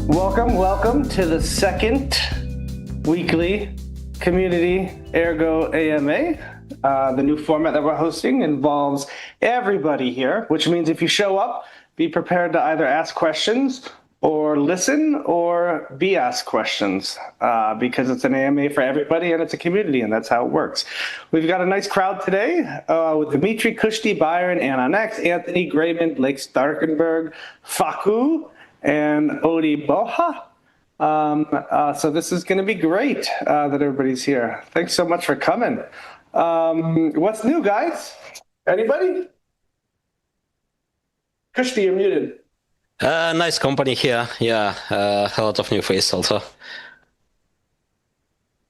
Welcome to the second weekly community Ergo AMA. The new format that we're hosting involves everybody here, which means if you show up, be prepared to either ask questions or listen or be asked questions because it's an AMA for everybody and it's a community, and that's how it works. We've got a nice crowd today with Dimitri, Kushti, Byron, Anon X, Anthony, Grayman, Blake Starkenberg, Faku, and Odi Boha. So this is going to be great that everybody's here. Thanks so much for coming. What's new, guys? Anybody? Kushti, you're muted. Nice company here. Yeah, a lot of new faces also.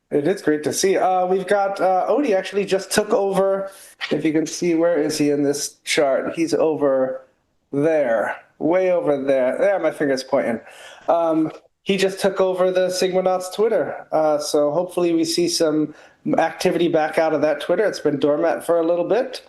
It is great to see. We've got Odi actually just took over. If you can see, where is he in this chart? He's over there, way over there. There, my finger's pointing. He just took over the Sigmanauts Twitter. So hopefully we see some activity back out of that Twitter. It's been dormant for a little bit.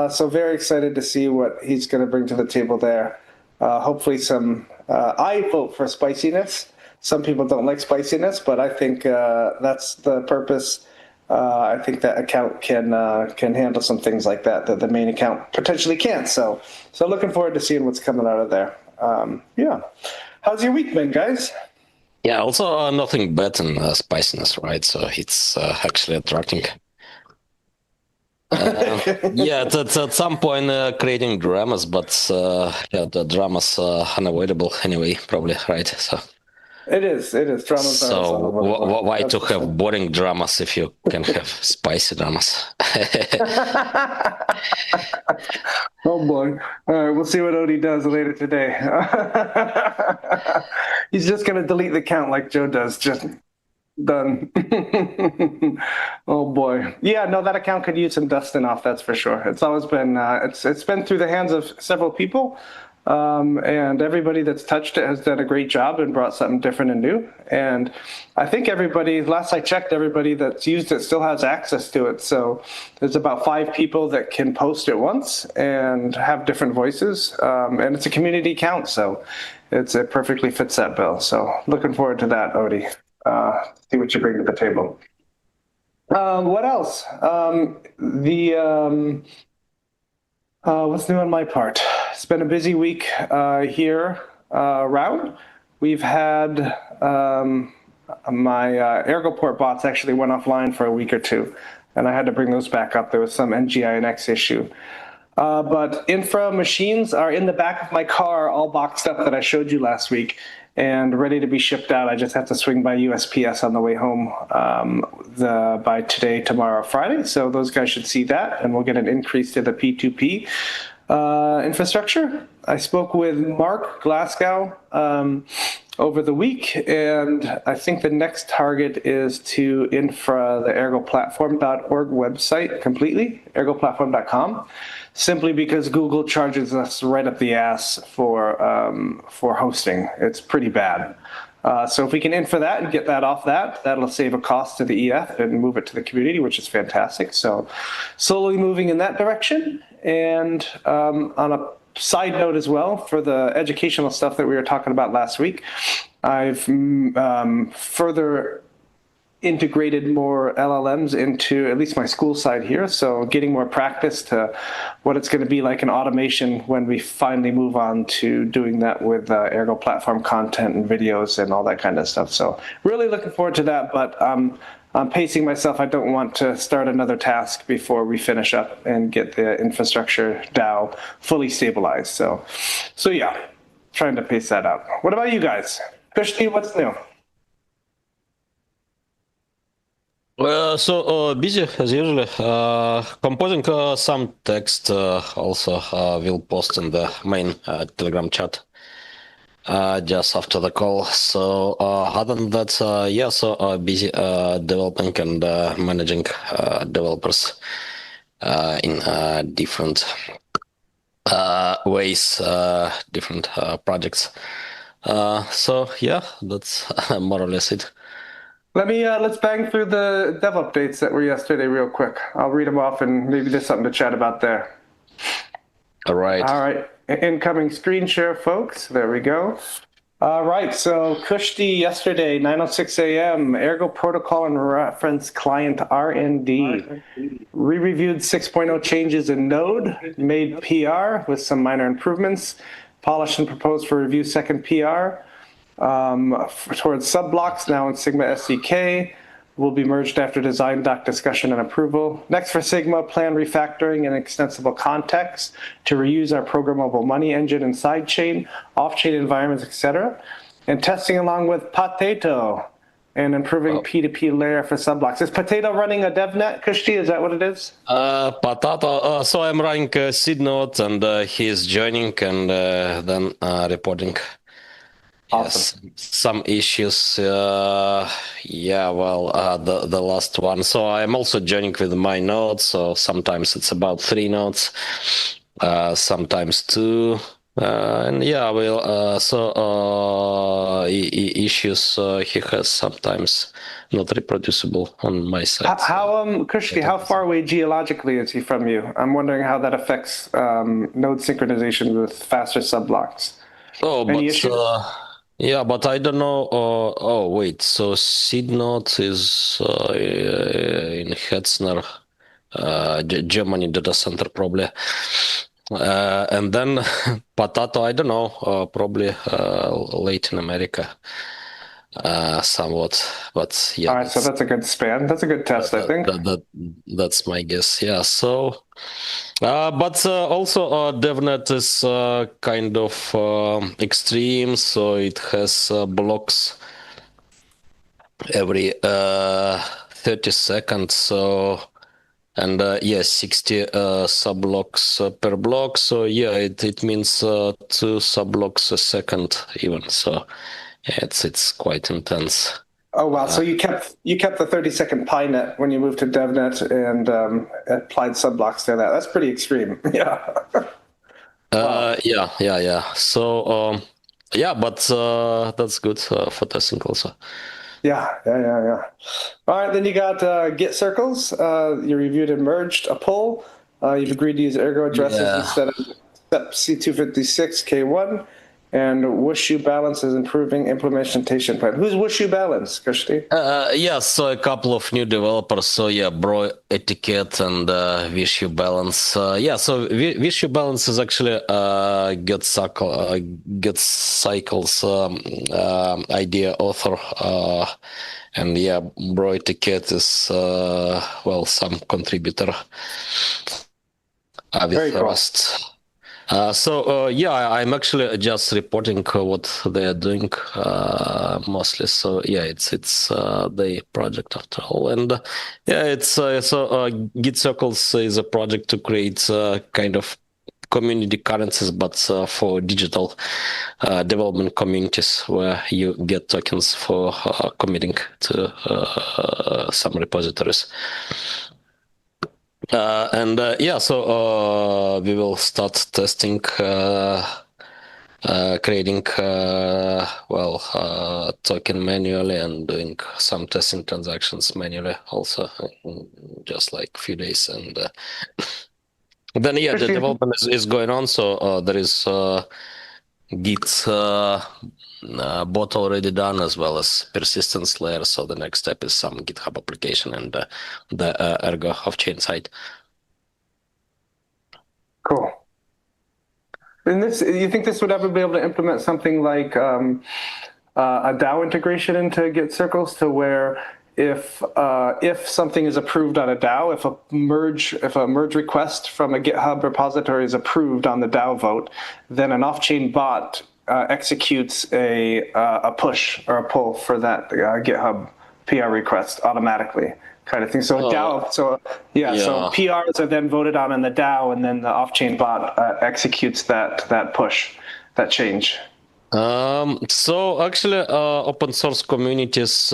So very excited to see what he's going to bring to the table there. Hopefully some, I vote for spiciness. Some people don't like spiciness, but I think that's the purpose. I think that account can handle some things like that the main account potentially can't. So looking forward to seeing what's coming out of there. Yeah. How's your week been, guys? Yeah, also nothing bad in spiciness, right? So it's actually attracting. Yeah, at some point creating dramas, but yeah, the dramas are unavoidable anyway, probably, right? So it is dramas. So why to have boring dramas if you can have spicy dramas? Oh boy! All right, we'll see what Odie does later today. He's just gonna delete the count like Joe does. Just done. Oh boy. Yeah, no, that account could use some dusting off, that's for sure. It's always been it's been through the hands of several people, and everybody that's touched it has done a great job and brought something different and new. And I think everybody, last I checked, everybody that's used it still has access to it. So there's about 5 people that can post at once and have different voices, and it's a community account, so it perfectly fits that bill. So looking forward to that, Odie. See what you bring to the table. What else? What's new on my part? It's been a busy week here around. We've had my Ergo bots actually went offline for a week or two, and I had to bring those back up. There was some NGINX issue. But infra machines are in the back of my car, all boxed up that I showed you last week, and ready to be shipped out. I just have to swing by USPS on the way home by today, tomorrow, Friday. So those guys should see that, and we'll get an increase to the P2P infrastructure. I spoke with Mark Glasgow over the week, and I think the next target is to infra the ergoplatform.org website completely, ergoplatform.com, simply because Google charges us right up the ass for hosting. It's pretty bad. So if we can infra that and get that off that'll save a cost to the EF and move it to the community, which is fantastic. So slowly moving in that direction. And on a side note as well, for the educational stuff that we were talking about last week, I've further integrated more LLMs into at least my school side here, so getting more practice to what it's going to be like in automation when we finally move on to doing that with Ergo platform content and videos and all that kind of stuff. So really looking forward to that, but I'm pacing myself. I don't want to start another task before we finish up and get the infrastructure DAO fully stabilized. So yeah, trying to pace that out. What about you guys? Kushti, what's new? So busy as usual. Composing some text. Also, we'll post in the main Telegram chat just after the call. So other than that, yeah. So busy developing and managing developers in different ways, different projects. So yeah, that's more or less it. Let's bang through the dev updates that were yesterday real quick. I'll read them off and maybe there's something to chat about there. All right. Incoming screen share, folks. There we go. Right, so Kushti yesterday, 9:06 a.m., Ergo protocol and reference client R&D. Re-reviewed 6.0 changes in Node, made PR with some minor improvements, polished and proposed for review second PR. Towards subblocks now in Sigma SDK, will be merged after design doc discussion and approval. Next for Sigma, plan refactoring and extensible context to reuse our programmable money engine and sidechain, off-chain environments, etc. And testing along with Potato and improving P2P layer for subblocks. Is Potato running a DevNet, Kushti? Is that what it is? Potato. So I'm running a seed node, and he's joining and then reporting. Awesome. Yes, some issues. Yeah, well, the last one. So I'm also joining with my nodes. So sometimes it's about 3 nodes, sometimes 2. And yeah, well, issues he has sometimes not reproducible on my side. Kushti, how far away geologically is he from you? I'm wondering how that affects node synchronization with faster subblocks. Oh, Any but issues? yeah, but I don't know. Oh, wait. So seed node is in Hetzner, Germany data center probably. And then Potato, I don't know, probably Latin America, somewhat. But yeah, All right, so that's a good span. That's a good test, I think. that's my guess. Yeah. So, but also DevNet is kind of extreme, so it has blocks every 30 seconds. So, and yes, 60 subblocks per block. So yeah, it means 2 subblocks a second even. So it's quite intense. Oh wow! So you kept the 30-second PyNet when you moved to DevNet and applied subblocks to that. That's pretty extreme. Yeah. Wow. Yeah. So yeah, but that's good for testing also. Yeah. All right, then you got Git circles. You reviewed and merged a pull. You've agreed to use Ergo addresses instead of SEP C256 K1. And Wushu Balance is improving implementation plan. Who's Wushu Balance, Kushti? Yes, so a couple of new developers. So yeah, Bro Etiquette and Wushu Balance. Yeah, so Wushu Balance is actually Get Cycles idea author. And yeah, Bro Etiquette is well, some contributor with Very cool. Rust. So yeah, I'm actually just reporting what they are doing mostly. So yeah, it's the project after all, and yeah, it's Git Circles is a project to create kind of community currencies, but for digital development communities where you get tokens for committing to some repositories. And yeah, so we will start testing, creating token manually and doing some testing transactions manually also, just like a few days. And then yeah, the development is going on. So there is Git bot already done, as well as persistence layer. So the next step is some GitHub application and the Ergo off-chain side. Cool. And you think this would ever be able to implement something like a DAO integration into Git Circles, to where if something is approved on a DAO, if a merge request from a GitHub repository is approved on the DAO vote, then an off-chain bot executes a push or a pull for that GitHub PR request automatically, kind of thing. So DAO, so PRs are then voted on in the DAO, and then the off-chain bot executes that push, that change. So actually, open source communities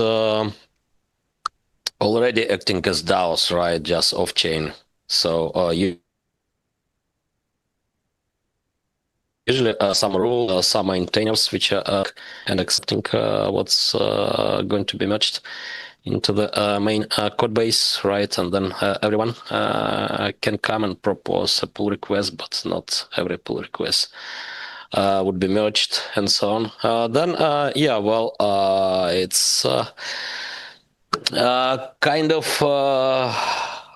already acting as DAOs, right? Just off-chain. So usually some rule, some maintainers which are and accepting what's going to be merged into the main code base, right? And then everyone can come and propose a pull request, but not every pull request would be merged and so on. Then, it's kind of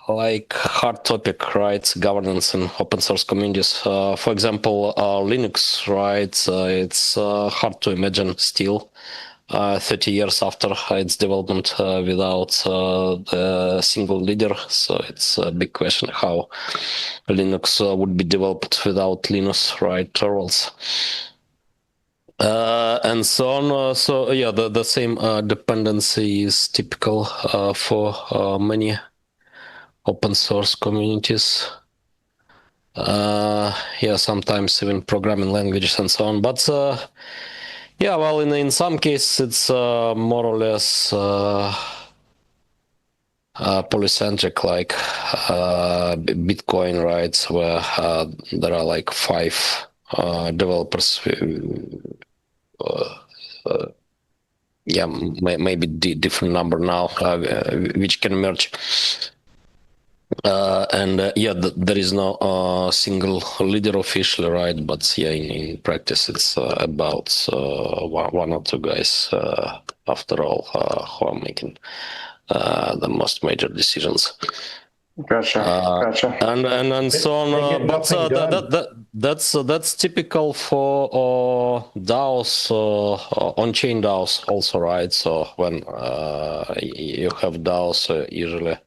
like hard topic, right? Governance in open source communities. For example, Linux, right? It's hard to imagine still 30 years after its development without the single leader. So it's a big question how Linux would be developed without Linus, right? Torvalds. And so on. So yeah, the same dependency is typical for many open source communities. Yeah, sometimes even programming languages and so on. But yeah, well, in some cases it's more or less polycentric, like Bitcoin, right? Where there are like 5 developers. Yeah, maybe different number now, which can merge. And yeah, there is no single leader officially, right? But yeah, in practice, it's about one or two guys, after all, who are making the most major decisions. Gotcha. And so on. But that's typical for DAOs, on-chain DAOs also, right? So when you have DAOs, usually,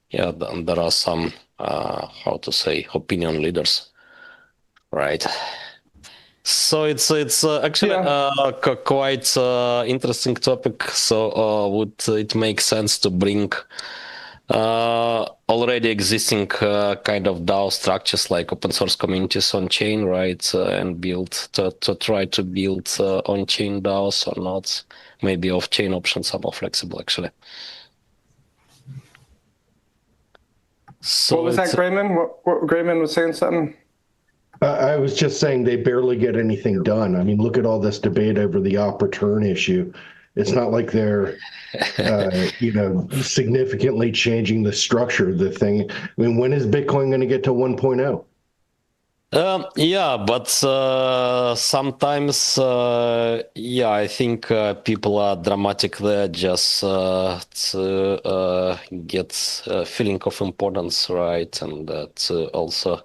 yeah, there are some how to say, opinion leaders, right? So it's actually quite interesting topic. So would it make sense to bring already existing kind of DAO structures like open source communities on chain, right? And build to try to build on chain DAOs or not? Maybe off chain options are more flexible, actually. So what was that, Grayman? What Grayman was saying something? I was just saying they barely get anything done. I mean, look at all this debate over the op return issue. It's not like they're, significantly changing the structure of the thing. I mean, when is Bitcoin going to get to 1.0? Yeah, but sometimes, I think people are dramatic there just to get a feeling of importance, right? And to also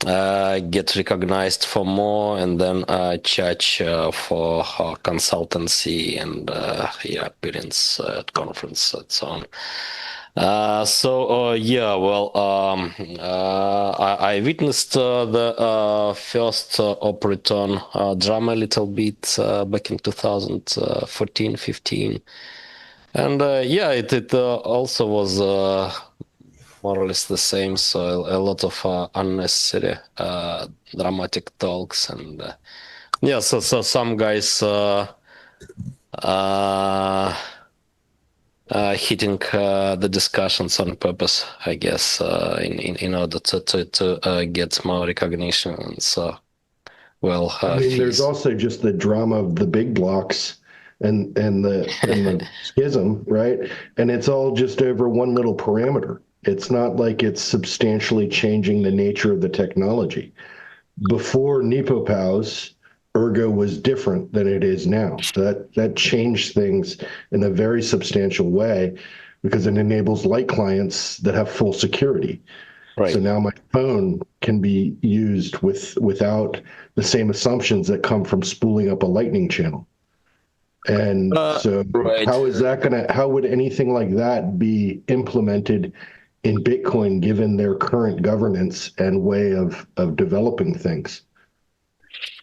get recognized for more, and then charge for consultancy and appearance at conference and so on. I witnessed the first op return drama a little bit back in 2014-15, and it also was more or less the same. So a lot of unnecessary dramatic talks, and so some guys hitting the discussions on purpose, I guess, in order to get more recognition. And so, well, I mean, there's also just the drama of the big blocks and the schism, right? And it's all just over one little parameter. It's not like it's substantially changing the nature of the technology. Before Nepo PoWs, Ergo was different than it is now. That changed things in a very substantial way because it enables light clients that have full security. Right. So now my phone can be used without the same assumptions that come from spooling up a lightning channel. And how would anything like that be implemented in Bitcoin given their current governance and way of developing things?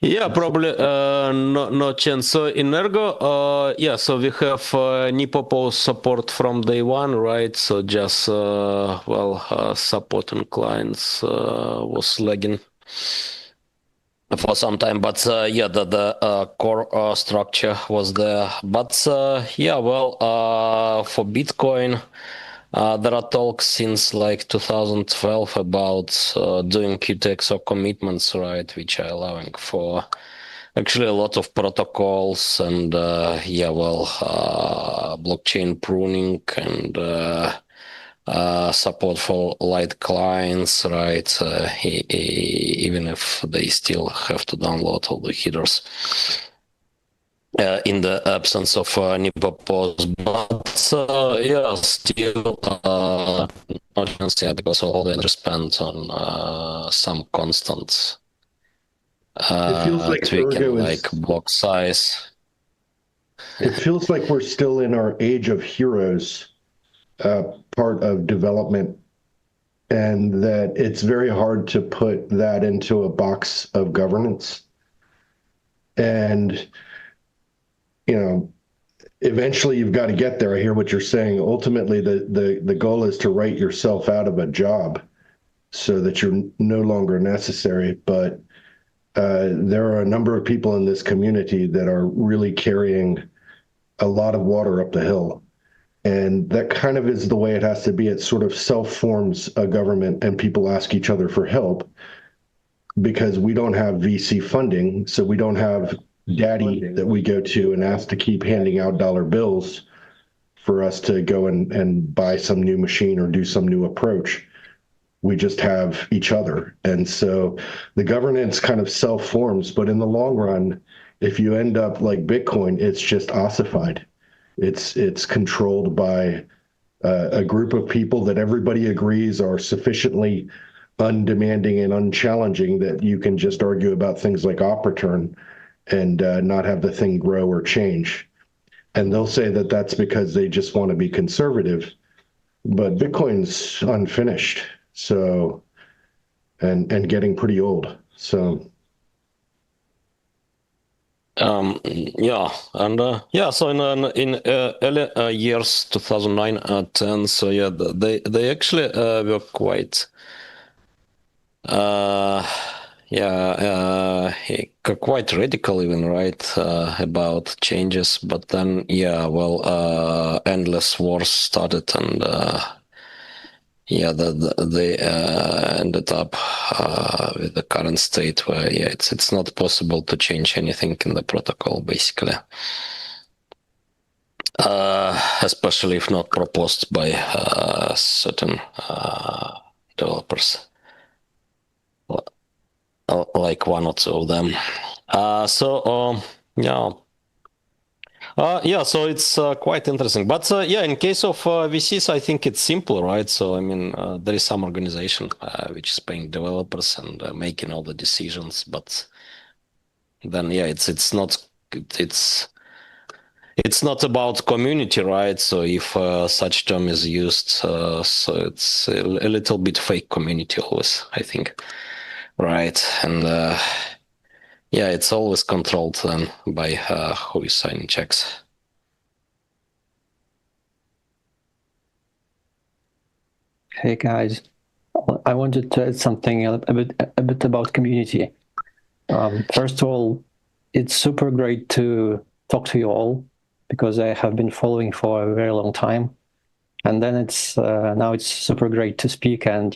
Yeah, probably no chance. So in Ergo, so we have Nepo PoW support from day one, right? So just support on clients was lagging for some time, but the core structure was there. But for Bitcoin, there are talks since like 2012 about doing QTXO commitments, right, which are allowing for actually a lot of protocols and blockchain pruning and support for light clients, right? Even if they still have to download all the headers in the absence of NIPA-POS, but yeah, still audience, yeah, because all the interest spent on some constant It feels like tweaking, Ergo like is. block size. It feels like we're still in our age of heroes part of development, and that it's very hard to put that into a box of governance. And, you know, eventually you've got to get there. I hear what you're saying. Ultimately, the goal is to write yourself out of a job so that you're no longer necessary. But there are a number of people in this community that are really carrying a lot of water up the hill. And that kind of is the way it has to be. It sort of self-forms a government and people ask each other for help because we don't have VC funding. So we don't have daddy that we go to and ask to keep handing out dollar bills for us to go and buy some new machine or do some new approach. We just have each other. And so the governance kind of self-forms, but in the long run, if you end up like Bitcoin, it's just ossified. It's controlled by a group of people that everybody agrees are sufficiently undemanding and unchallenging that you can just argue about things like op return and not have the thing grow or change. And they'll say that that's because they just want to be conservative, but Bitcoin's unfinished, so and getting pretty old. So yeah, and yeah, so in early years 2009 10, so yeah, they actually were quite quite radical even, right, about changes. But then yeah, well, endless wars started, and yeah, they ended up with the current state where yeah, it's not possible to change anything in the protocol basically, especially if not proposed by certain developers, like one or two of them. Yeah. Yeah, so it's quite interesting. But yeah, in case of VCs, I think it's simple, right? So, I mean, there is some organization which is paying developers and making all the decisions. But then, yeah, it's not about community, right? So if such term is used, so it's a little bit fake community always, I think, right? And yeah, it's always controlled then by who is signing checks. Hey guys, I wanted to add something a bit about community. First of all, it's super great to talk to you all because I have been following for a very long time, and then it's now it's super great to speak and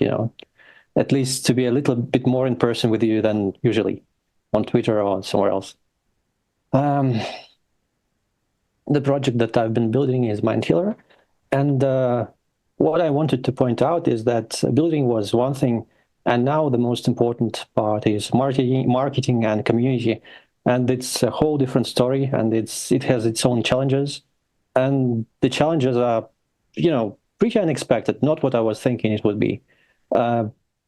at least to be a little bit more in person with you than usually on Twitter or somewhere else. The project that I've been building is Mindhealer, and what I wanted to point out is that building was one thing, and now the most important part is marketing and community, and it's a whole different story, and it has its own challenges, and the challenges are, pretty unexpected, not what I was thinking it would be.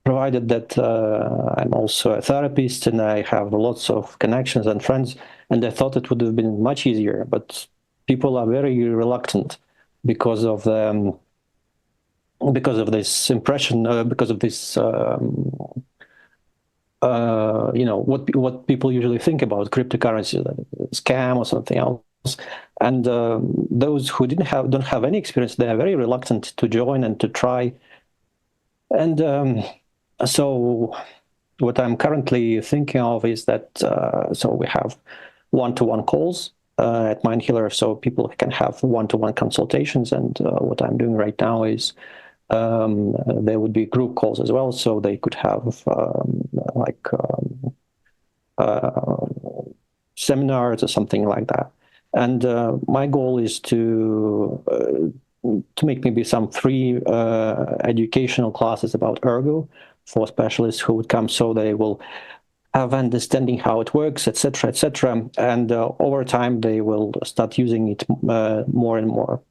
Provided that I'm also a therapist and I have lots of connections and friends, and I thought it would have been much easier, but people are very reluctant because of this impression, because of this, what people usually think about cryptocurrency, scam or something else. And those who don't have any experience, they are very reluctant to join and to try. And so what I'm currently thinking of is that, so we have one-to-one calls at Mindhealer, so people can have one-to-one consultations. And what I'm doing right now is there would be group calls as well, so they could have seminars or something like that. And my goal is to to make maybe some free educational classes about Ergo for specialists who would come, so they will have understanding how it works, etc., etc. And over time, they will start using it more and more.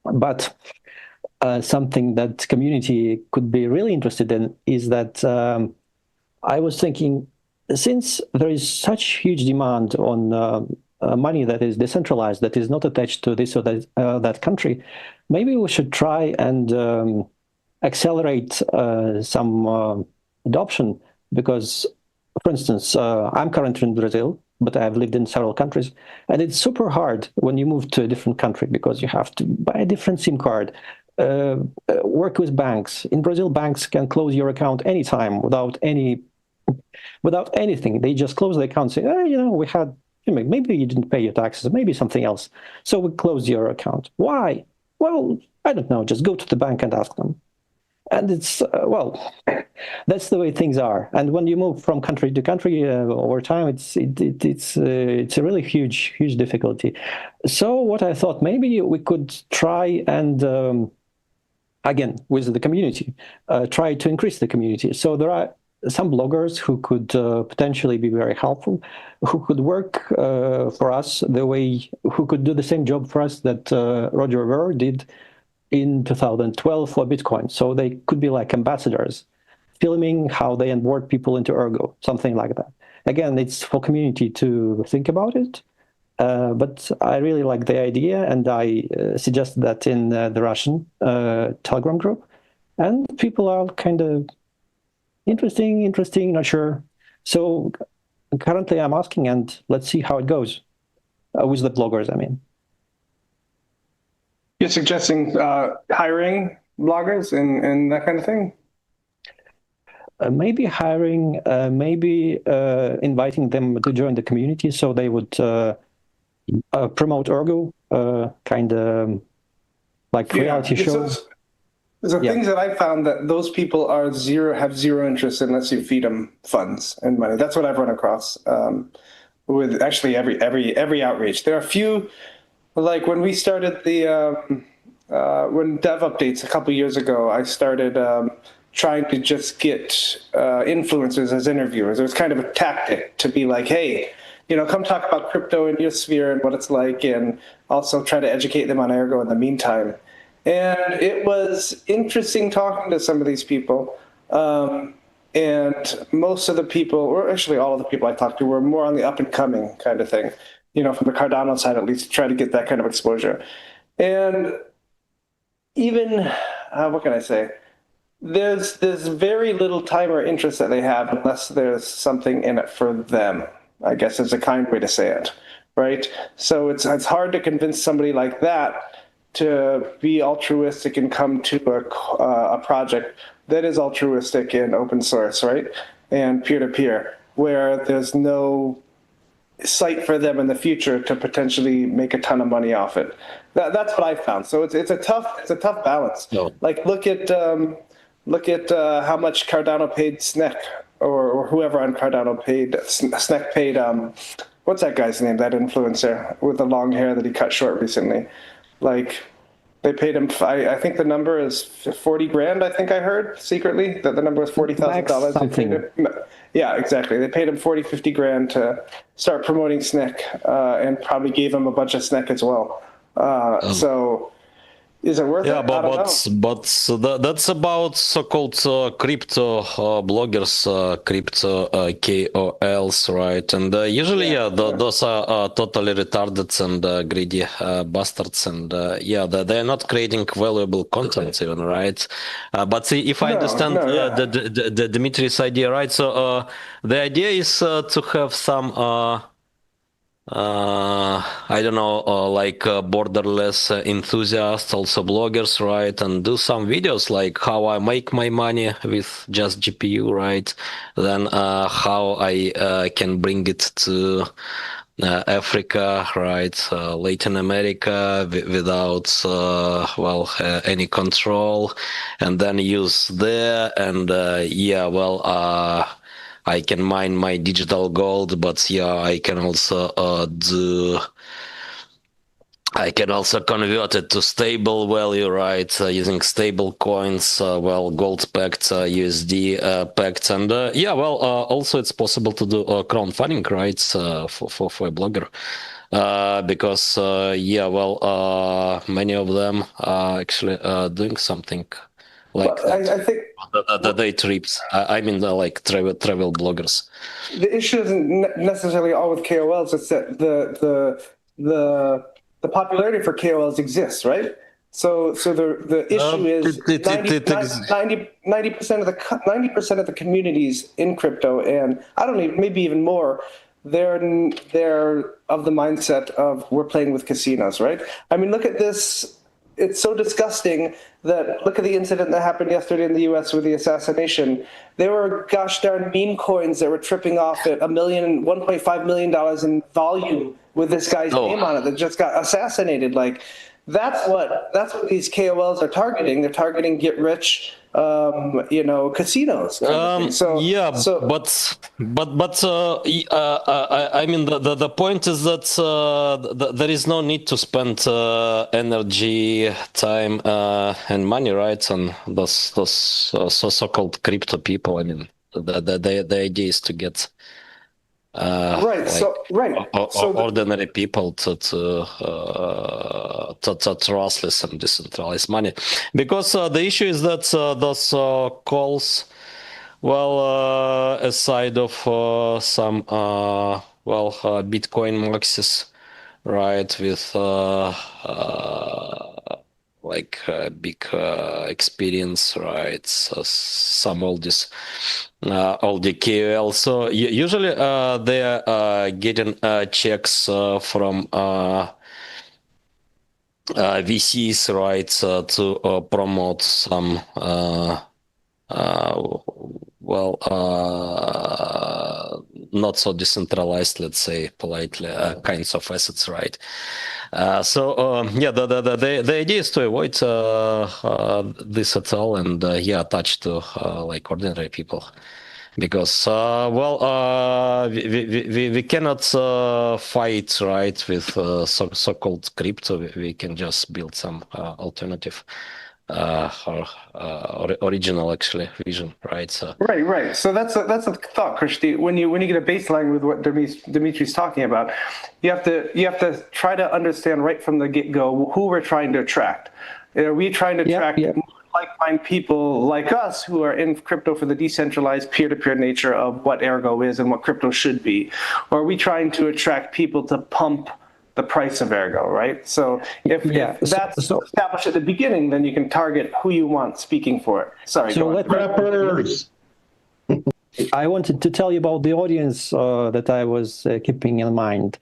But something that community could be really interested in is that I was thinking, since there is such huge demand on money that is decentralized, that is not attached to this or that country, maybe we should try and accelerate some adoption. Because, for instance, I'm currently in Brazil, but I've lived in several countries, and it's super hard when you move to a different country because you have to buy a different SIM card, work with banks. In Brazil, banks can close your account anytime without anything. They just close the account, say, oh, we had, maybe you didn't pay your taxes, maybe something else, so we closed your account. Why? Well, I don't know. Just go to the bank and ask them. And it's, well, that's the way things are. And when you move from country to country over time, it's a really huge difficulty. So what I thought, maybe we could try and, again, with the community, try to increase the community. So there are some bloggers who could potentially be very helpful, who could work for us who could do the same job for us that Roger Ver did in 2012 for Bitcoin. So they could be like ambassadors, filming how they onboard people into Ergo, something like that. Again, it's for community to think about it, but I really like the idea, and I suggest that in the Russian Telegram group, and people are kind of interesting, not sure. So currently I'm asking, and let's see how it goes with the bloggers, I mean. You're suggesting hiring bloggers and that kind of thing? Maybe hiring, maybe inviting them to join the community so they would promote Ergo, kind of like reality shows. The things that I found that those people have zero interest unless you feed them funds and money. That's what I've run across with actually every outreach. There are a few, like when we started when Dev Updates a couple years ago, I started trying to just get influencers as interviewers. It was kind of a tactic to be like, hey, come talk about crypto in your sphere and what it's like, and also try to educate them on Ergo in the meantime. And it was interesting talking to some of these people. And most of the people, or actually all of the people I talked to, were more on the up and coming kind of thing, from the Cardano side at least, to try to get that kind of exposure. And even, what can I say? There's very little time or interest that they have unless there's something in it for them, I guess is a kind way to say it, right? So it's hard to convince somebody like that to be altruistic and come to a project that is altruistic and open source, right? And peer-to-peer, where there's no sight for them in the future to potentially make a ton of money off it. That's what I found. So it's a tough balance. No. Like look at how much Cardano paid Snek or whoever on Cardano paid Snek paid what's that guy's name, that influencer with the long hair that he cut short recently. Like they paid him, I think the number is 40 grand, I think I heard secretly that the number was $40,000. Yeah, exactly. They paid him 40, 50 grand to start promoting Snek and probably gave him a bunch of Snek as well. So is it worth it? Yeah, but that's about so-called crypto bloggers, crypto KOLs, right? And usually, those are totally retarded and greedy bastards, and they're not creating valuable content even, right? But see, if I understand the Dimitri's idea, right? So the idea is to have some. I don't know, like borderless enthusiasts, also bloggers, right? And do some videos like how I make my money with just GPU, right? Then how I can bring it to Africa, right? Latin America without, any control, and then use there. And I can mine my digital gold, but I can also I can also convert it to stable value, right? Using stable coins, gold packed, USD packed, and also it's possible to do crowdfunding, right? For a blogger, because many of them are actually doing something like But that. I think The day trips. I mean, like travel bloggers. the issue isn't necessarily all with KOLs. It's that the popularity for KOLs exists, right? So the issue is 90% of the 90% of the communities in crypto, and I don't even, maybe even more, they're of the mindset of we're playing with casinos, right? I mean, look at this. It's so disgusting that look at the incident that happened yesterday in the U.S. with the assassination. There were gosh darn meme coins that were tripping off at $1.5 million in volume with this guy's name on it that just got assassinated. Like that's what these KOLs are targeting. They're targeting get rich, casinos. I mean, the point is that there is no need to spend energy, time, and money, right, on those so-called crypto people. I mean, the idea is to get ordinary people to trustless and decentralized money, because the issue is that those calls, aside of some Bitcoin maxis, right, with big experience, right? So some oldie KOL. So usually they are getting checks from VCs, right, to promote some not so decentralized, let's say politely, kinds of assets, right? The idea is to avoid this at all, and attach to like ordinary people, because we cannot fight, right, with so-called crypto. We can just build some alternative original actually vision, right? So right. So that's a thought, Kristi. When you get a baseline with what Dimitri's talking about, you have to try to understand right from the get-go who we're trying to attract. Are we trying to attract like-minded people like us who are in crypto for the decentralized peer-to-peer nature of what Ergo is and what crypto should be? Or are we trying to attract people to pump the price of Ergo, right? So if that's established at the beginning, then you can target who you want speaking for it. Sorry. So I wanted to tell you about the audience that I was keeping in mind.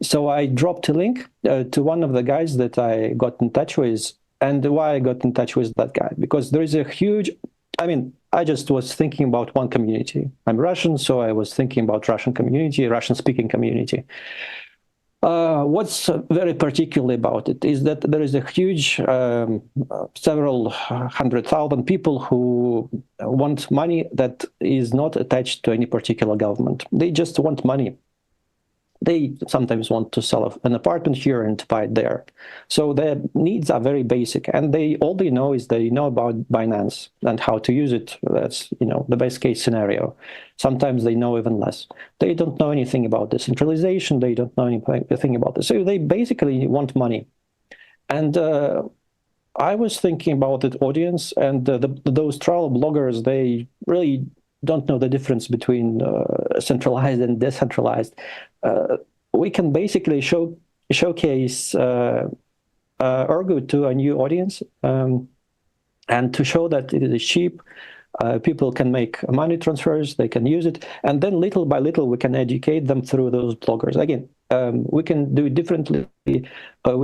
So I dropped a link to one of the guys that I got in touch with. And why I got in touch with that guy? Because there is a huge, I just was thinking about one community. I'm Russian, so I was thinking about Russian community, Russian-speaking community. What's very particular about it is that there is a huge, several 100,000 people who want money that is not attached to any particular government. They just want money. They sometimes want to sell an apartment here and buy it there. So their needs are very basic, and all they know is they know about Binance and how to use it. That's the best case scenario. Sometimes they know even less. They don't know anything about decentralization. They don't know anything about this. So they basically want money. And I was thinking about the audience, and those travel bloggers, they really don't know the difference between centralized and decentralized. We can basically showcase Ergo to a new audience, and to show that it is cheap. People can make money transfers, they can use it, and then little by little we can educate them through those bloggers. Again, we can do it differently. We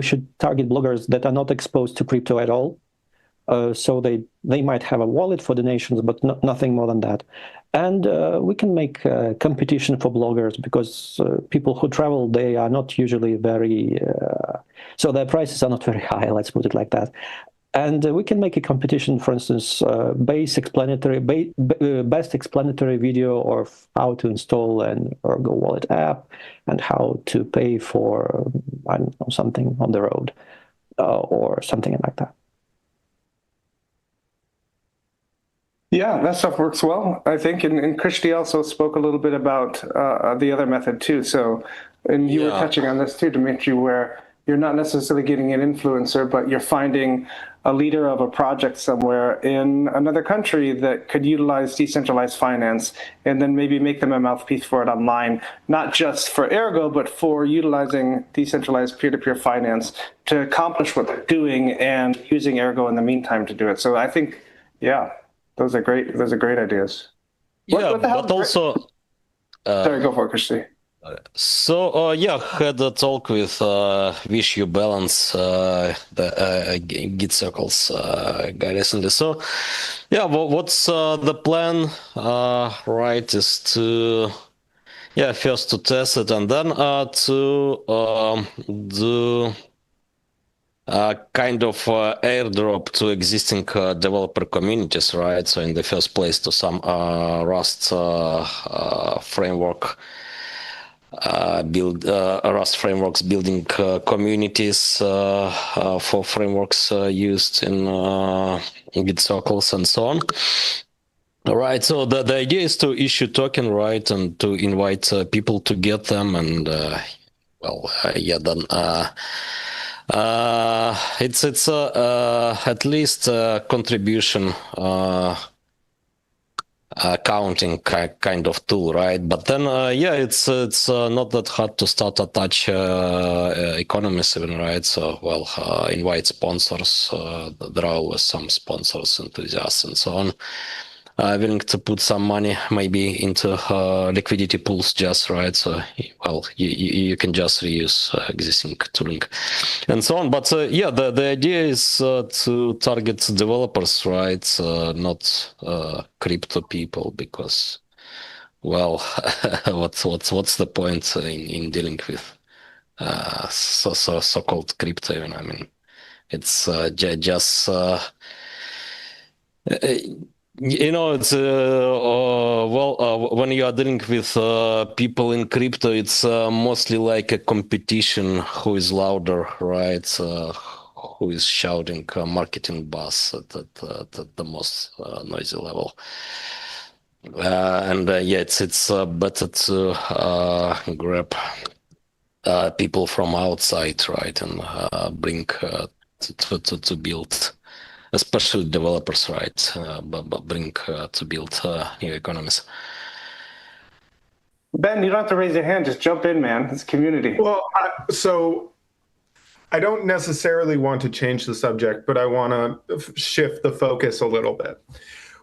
should target bloggers that are not exposed to crypto at all. So they might have a wallet for donations, but nothing more than that. And we can make competition for bloggers, because people who travel, they are not usually very, so their prices are not very high, let's put it like that. And we can make a competition, for instance, best explanatory video of how to install an Ergo Wallet app and how to pay for, I don't know, something on the road or something like that. Yeah, that stuff works well, I think. And Christy also spoke a little bit about the other method too. So, and you were touching on this too, Dmitry, where you're not necessarily getting an influencer, but you're finding a leader of a project somewhere in another country that could utilize decentralized finance, and then maybe make them a mouthpiece for it online, not just for Ergo, but for utilizing decentralized peer-to-peer finance to accomplish what they're doing and using Ergo in the meantime to do it. So I think, yeah, those are great. Those are great ideas. But also, sorry, go for it, Christy. So yeah, had a talk with Wish You Balance, the Git Circles guy recently. So yeah, what's the plan? Right, is to first to test it and then to do kind of airdrop to existing developer communities, right? So in the first place to some Rust framework. Build Rust frameworks, building communities for frameworks used in Git circles and so on. All right, so the idea is to issue token, right, and to invite people to get them, and then it's at least a contribution accounting kind of tool, right? But then it's not that hard to start attach economies even, right? So invite sponsors. There are always some sponsors, enthusiasts, and so on. Willing to put some money maybe into liquidity pools, just right. So you can just reuse existing tooling and so on. But the idea is to target developers, right? Not crypto people, because what's the point in dealing with so-called crypto even? I mean, it's just it's when you are dealing with people in crypto, it's mostly like a competition, who is louder, right? Who is shouting marketing buzz at the most noisy level. It's better to grab people from outside, right, and bring to build. Especially developers, right? But bring to build new economies. Ben, you don't have to raise your hand. Just jump in, man. It's community. Well, so I don't necessarily want to change the subject, but I want to shift the focus a little bit.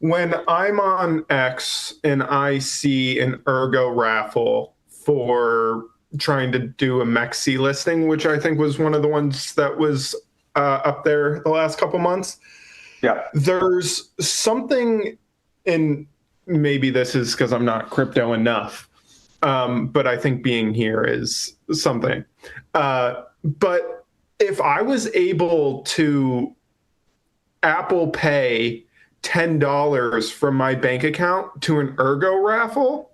When I'm on X and I see an Ergo raffle for trying to do a Mexi listing, which I think was one of the ones that was up there the last couple months. Yeah. There's something, and maybe this is because I'm not crypto enough, but I think being here is something. But if I was able to Apple Pay $10 from my bank account to an Ergo raffle,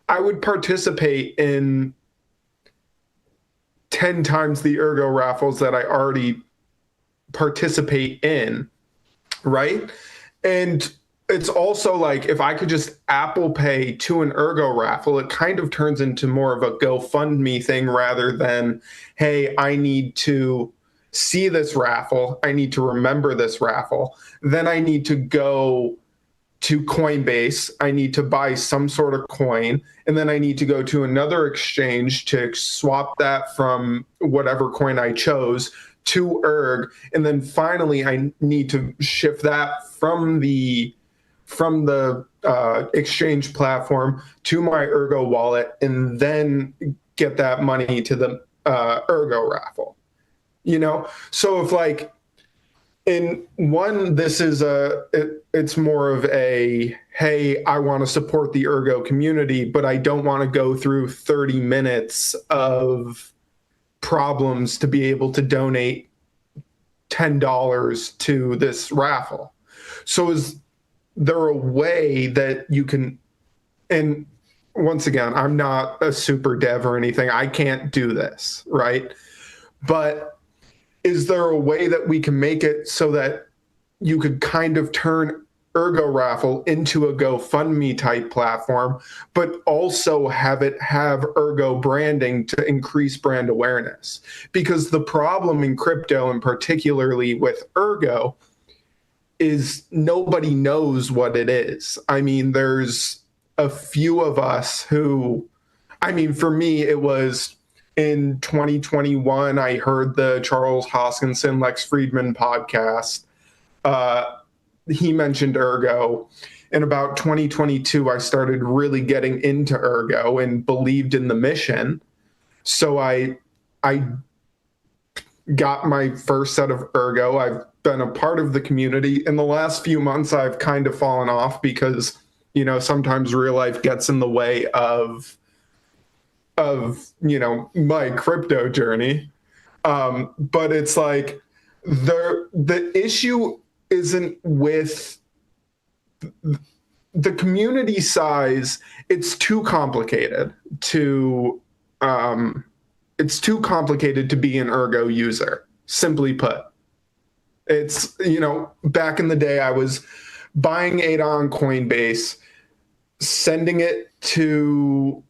I would participate in 10 times the Ergo raffles that I already participate in, right? And it's also like, if I could just Apple Pay to an Ergo raffle, it kind of turns into more of a GoFundMe thing rather than, hey, I need to see this raffle, I need to remember this raffle, then I need to go to Coinbase, I need to buy some sort of coin, and then I need to go to another exchange to swap that from whatever coin I chose to Erg, and then finally I need to shift that from the exchange platform to my Ergo wallet, and then get that money to the Ergo raffle. So if like in one, this is it's more of a, hey, I want to support the Ergo community, but I don't want to go through 30 minutes of problems to be able to donate $10 to this raffle. So is there a way that you can, and once again, I'm not a super dev or anything. I can't do this, right? But is there a way that we can make it so that you could kind of turn Ergo Raffle into a GoFundMe type platform, but also have it have Ergo branding to increase brand awareness? Because the problem in crypto, and particularly with Ergo, is nobody knows what it is. I mean, there's a few of us who, I mean, for me, it was in 2021, I heard the Charles Hoskinson, Lex Friedman podcast. He mentioned Ergo. In about 2022, I started really getting into Ergo and believed in the mission. So I got my first set of Ergo. I've been a part of the community. In the last few months, I've kind of fallen off because, you know, sometimes real life gets in the way of you know, my crypto journey. But it's like the issue isn't with the community size. It's too complicated to be an Ergo user, simply put. It's, you know, back in the day, I was buying ADA on Coinbase, sending it to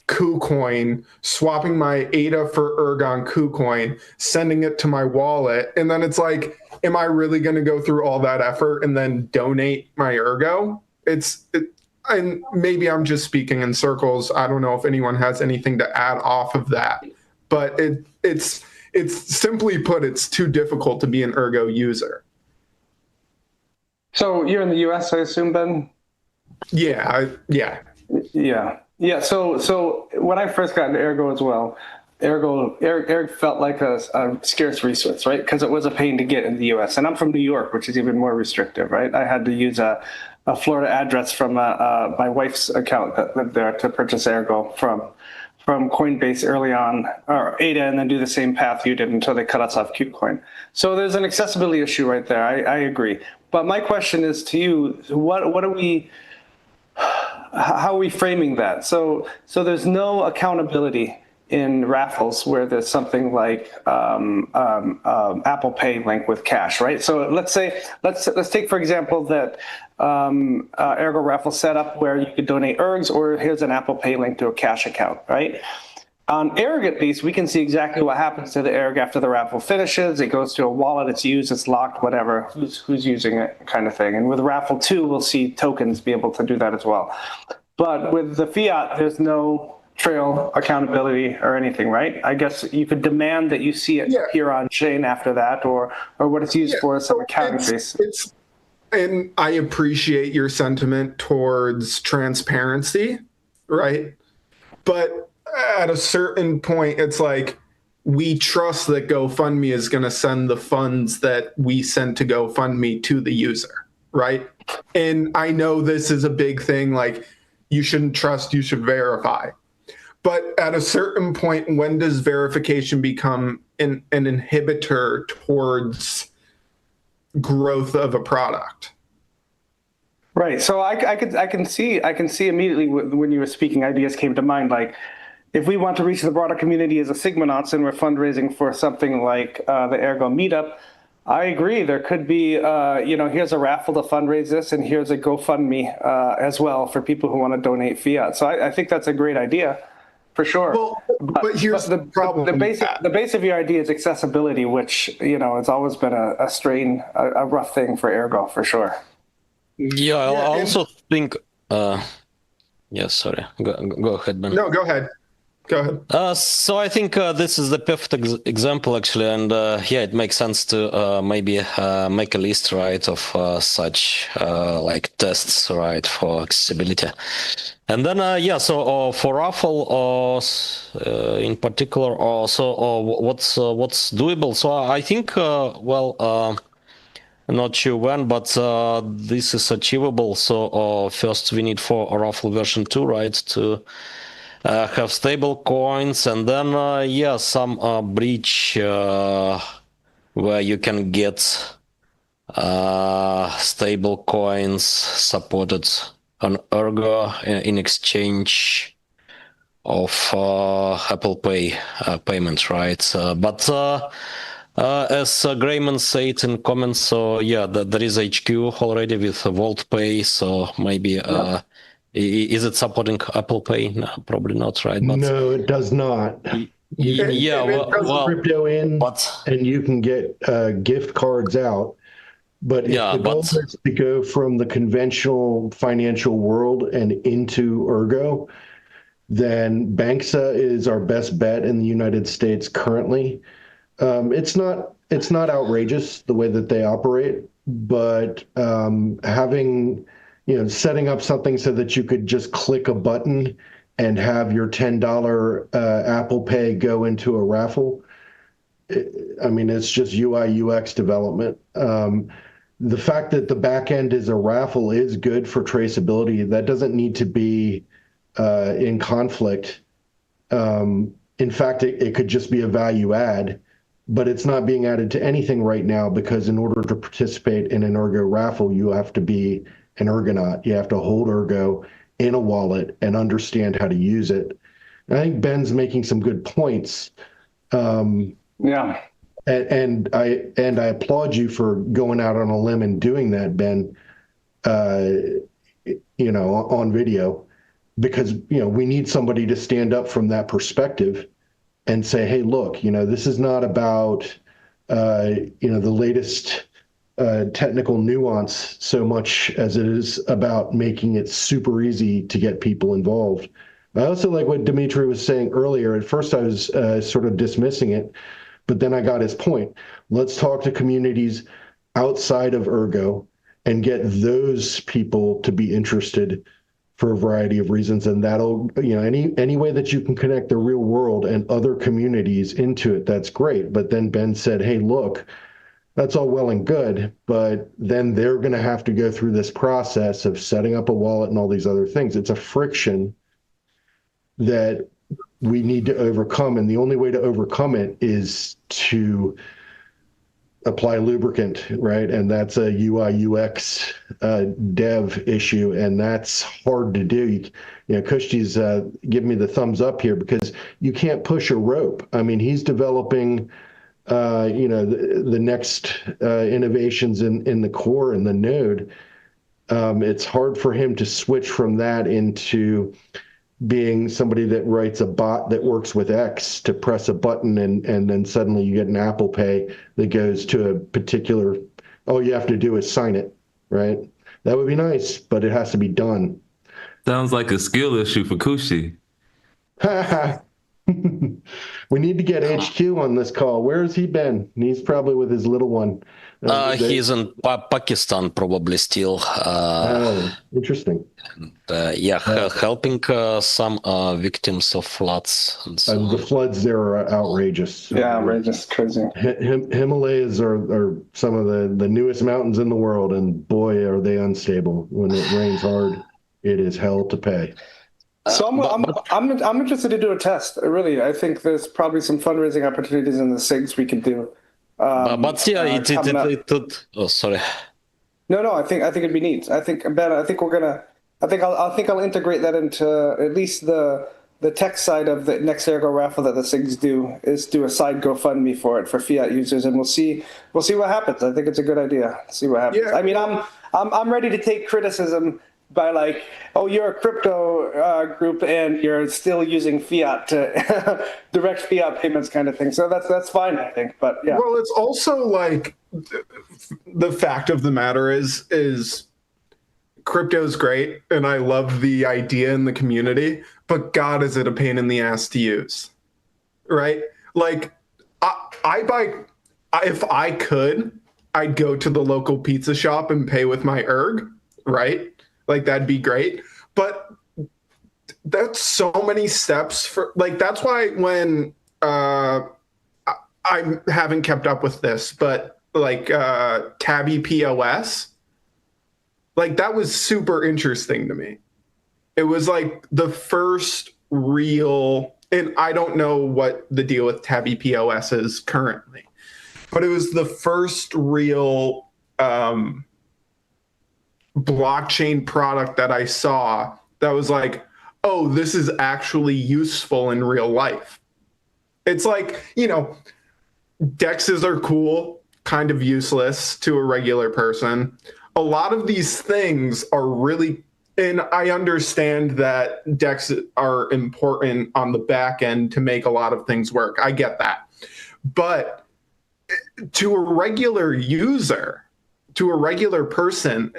KuCoin, swapping my ADA for Ergo on KuCoin, sending it to my wallet. And then it's like, am I really going to go through all that effort and then donate my Ergo? And maybe I'm just speaking in circles. I don't know if anyone has anything to add off of that, but it's simply put, it's too difficult to be an Ergo user. So you're in the US, I assume, Ben? Yeah. Yeah. So when I first got into Ergo as well, Ergo felt like a scarce resource, right? Because it was a pain to get in the US. And I'm from New York, which is even more restrictive, right? I had to use a Florida address from my wife's account that lived there to purchase Ergo from Coinbase early on, or ADA, and then do the same path you did until they cut us off KuCoin. So there's an accessibility issue right there. I agree. But my question is to you, how are we framing that? So there's no accountability in raffles where there's something like Apple Pay link with cash, right? So let's take, for example, that Ergo raffle setup where you could donate ergs, or here's an Apple Pay link to a cash account, right? On Erg, at least, we can see exactly what happens to the Erg after the raffle finishes. It goes to a wallet, it's used, it's locked, whatever, who's using it, kind of thing. And with Raffle 2, we'll see tokens be able to do that as well. But with the fiat, there's no trail accountability or anything, right? I guess you could demand that you see it appear on chain after that, or what it's used for is some accounting base. And I appreciate your sentiment towards transparency, right? But at a certain point, it's like, we trust that GoFundMe is going to send the funds that we sent to GoFundMe to the user, right? And I know this is a big thing, like, you shouldn't trust, you should verify. But at a certain point, when does verification become an inhibitor towards growth of a product? Right. So I can see immediately when you were speaking, ideas came to mind, like, if we want to reach the broader community as a Sigmanauts and we're fundraising for something like the Ergo meetup, I agree. There could be, here's a raffle to fundraise this, and here's a GoFundMe as well for people who want to donate fiat. So I think that's a great idea, for sure. Well, but here's the problem. The base of your idea is accessibility, which, it's always been a rough thing for Ergo, for sure. Yeah, I also think. Sorry. Go ahead, Ben. No, go ahead. Go ahead. So I think this is the perfect example, actually, and it makes sense to maybe make a list, right, of such like tests, right, for accessibility. And then, so for raffle, in particular, what's doable? So I think, not sure when, but this is achievable. So first we need for a raffle version 2, right, to have stable coins, and then some bridge where you can get stable coins supported on Ergo in exchange of Apple Pay payments, right? But as Grayman said in comments, so yeah, there is HQ already with Vault Pay, so maybe is it supporting Apple Pay? No, probably not, right? But No, it does not. You can yeah, well, crypto in, but and you can get gift cards out. But if yeah, the goal but is to go from the conventional financial world and into Ergo, then Banksa is our best bet in the United States currently. It's not outrageous the way that they operate, but having, setting up something so that you could just click a button and have your $10 Apple Pay go into a raffle. I mean, it's just UI UX development. The fact that the back end is a raffle is good for traceability. That doesn't need to be in conflict. In fact, it could just be a value add, but it's not being added to anything right now because in order to participate in an Ergo raffle, you have to be an Ergonaut. You have to hold Ergo in a wallet and understand how to use it. And I think Ben's making some good points. Yeah. And I applaud you for going out on a limb and doing that, Ben, on video, because, we need somebody to stand up from that perspective and say, hey, look, this is not about, the latest technical nuance so much as it is about making it super easy to get people involved. I also like what Dimitri was saying earlier. At first, I was sort of dismissing it, but then I got his point. Let's talk to communities outside of Ergo and get those people to be interested for a variety of reasons. And that'll, any way that you can connect the real world and other communities into it, that's great. But then Ben said, hey, look, that's all well and good, but then they're going to have to go through this process of setting up a wallet and all these other things. It's a friction that we need to overcome. And the only way to overcome it is to apply lubricant, right? And that's a UI UX dev issue, and that's hard to do. Kushti's giving me the thumbs up here because you can't push a rope. I mean, he's developing, the next innovations in the core and the node. It's hard for him to switch from that into being somebody that writes a bot that works with X to press a button and then suddenly you get an Apple Pay that goes to a particular, all you have to do is sign it, right? That would be nice, but it has to be done. Sounds like a skill issue for Kushi. We need to get HQ on this call. Where has he been? He's probably with his little one. he's in Pakistan probably still. Oh, interesting. Helping some victims of floods. And so The floods there are outrageous. Yeah, outrageous, crazy. Himalayas are some of the newest mountains in the world, and boy, are they unstable. When it rains hard, it is hell to pay. So I'm interested to do a test. Really, I think there's probably some fundraising opportunities in the SIGs we could do. but yeah, oh, sorry. No, I think it'd be neat. I think Ben, I think I'll integrate that into at least the tech side of the next Ergo raffle that the SIGs do is do a side GoFundMe for it for fiat users, and we'll see what happens. I think it's a good idea. See what happens. Yeah. I mean, I'm ready to take criticism by like, oh, you're a crypto group and you're still using fiat to direct fiat payments kind of thing. So that's fine, I think. But yeah. Well, it's also like the fact of the matter is crypto's great and I love the idea in the community, but God, is it a pain in the ass to use, right? Like if I could, I'd go to the local pizza shop and pay with my Erg, right? Like that'd be great. But that's so many steps for like, that's why when I haven't kept up with this, but like Tabby POS, like that was super interesting to me. It was like the first real, and I don't know what the deal with Tabby POS is currently, but it was the first real blockchain product that I saw that was like, oh, this is actually useful in real life. It's like, DEXs are cool, kind of useless to a regular person. A lot of these things are really, and I understand that DEXs are important on the back end to make a lot of things work. I get that. But to a regular user, to a regular person,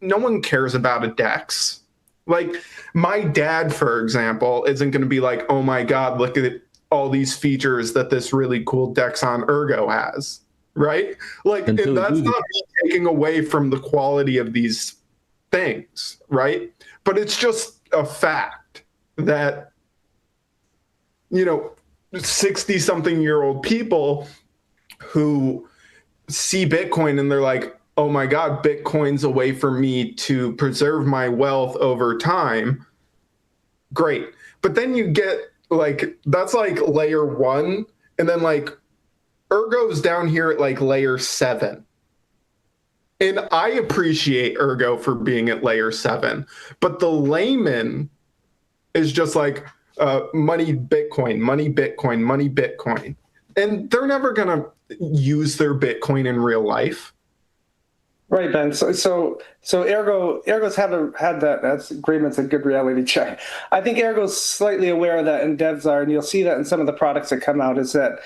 no one cares about a DEX. Like my dad, for example, isn't going to be like, oh my God, look at all these features that this really cool DEX on Ergo has, right? Like that's not me taking away from the quality of these things, right? But it's just a fact that, 60-something-year-old people who see Bitcoin and they're like, oh my God, Bitcoin's a way for me to preserve my wealth over time. Great. But then you get like, that's like layer 1. And then like Ergo's down here at like layer 7. And I appreciate Ergo for being at layer 7. But the layman is just like money, Bitcoin, money, Bitcoin, money, Bitcoin. And they're never going to use their Bitcoin in real life. Right, Ben. So Ergo's had that. That's agreement's a good reality check. I think Ergo's slightly aware of that, and devs are, and you'll see that in some of the products that come out, is that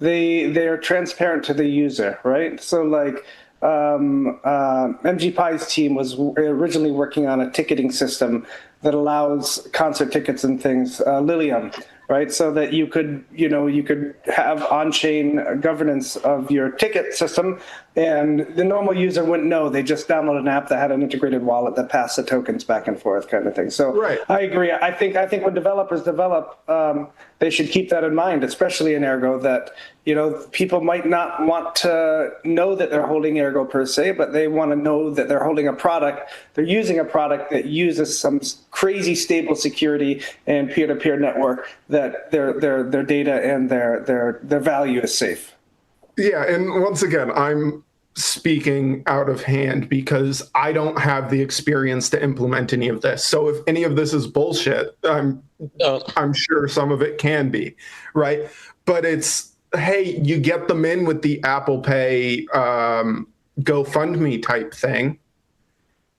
they're transparent to the user, right? So like MGPie's team was originally working on a ticketing system that allows concert tickets and things, Lilium, right? So that you could have on-chain governance of your ticket system, and the normal user wouldn't know. They just download an app that had an integrated wallet that passed the tokens back and forth, kind of thing. So right. I agree. I think when developers develop, they should keep that in mind, especially in Ergo, that people might not want to know that they're holding Ergo per se, but they want to know that they're holding a product. They're using a product that uses some crazy stable security and peer-to-peer network, that their data and their value is safe. Yeah, and once again, I'm speaking out of hand because I don't have the experience to implement any of this. So if any of this is bullshit, I'm sure some of it can be, right? But it's, hey, you get them in with the Apple Pay GoFundMe type thing,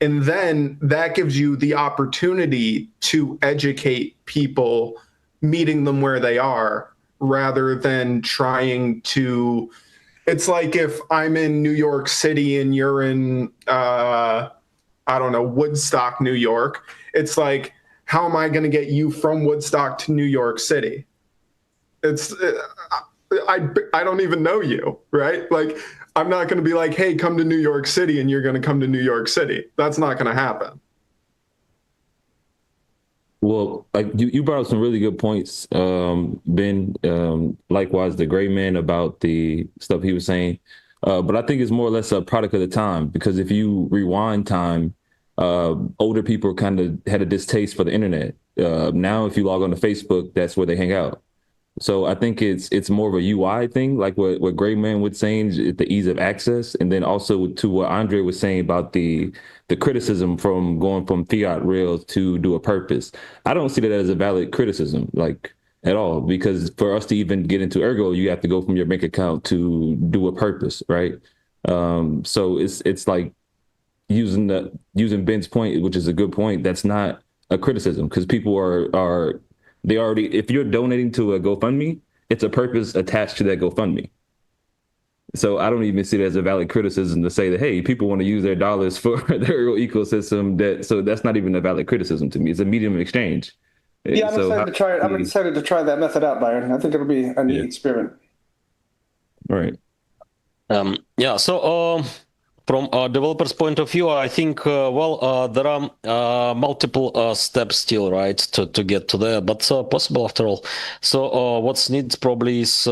and then that gives you the opportunity to educate people, meeting them where they are, rather than trying to. It's like if I'm in New York City and you're in, Woodstock, New York. It's like, how am I going to get you from Woodstock to New York City? I don't even know you, right? Like, I'm not going to be like, hey, come to New York City, and you're going to come to New York City. That's not going to happen. Well, like you brought up some really good points, Ben. Likewise, the gray man about the stuff he was saying. But I think it's more or less a product of the time, because if you rewind time, older people kind of had a distaste for the internet. Now, if you log on to Facebook, that's where they hang out. So I think it's more of a UI thing, like what Gray Man was saying, the ease of access, and then also to what Andre was saying about the criticism from going from fiat rails to do a purpose. I don't see that as a valid criticism, like at all, because for us to even get into Ergo, you have to go from your bank account to do a purpose, right? So it's like using Ben's point, which is a good point. That's not a criticism, because people are they already, if you're donating to a GoFundMe, it's a purpose attached to that GoFundMe. So I don't even see it as a valid criticism to say that, hey, people want to use their dollars for their ecosystem. So that's not even a valid criticism to me. It's a medium of exchange. Yeah, I'm excited to try that method out, Byron. I think it'll be a neat experiment. Right. From a developer's point of view, I think, there are multiple steps still, right, to get to there, but possible after all. So what's needed probably is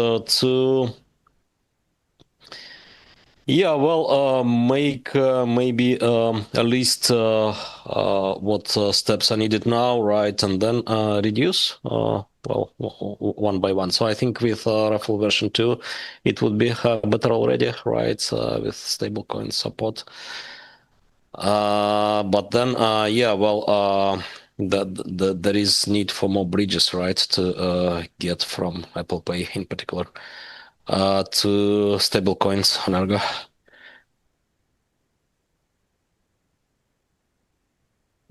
make maybe at least what steps are needed now, right, and then reduce well, one by one. So I think with raffle version 2, it would be better already, right? With stablecoin support. But then, yeah, well, there is need for more bridges, right? To get from Apple Pay in particular to stablecoins on Ergo.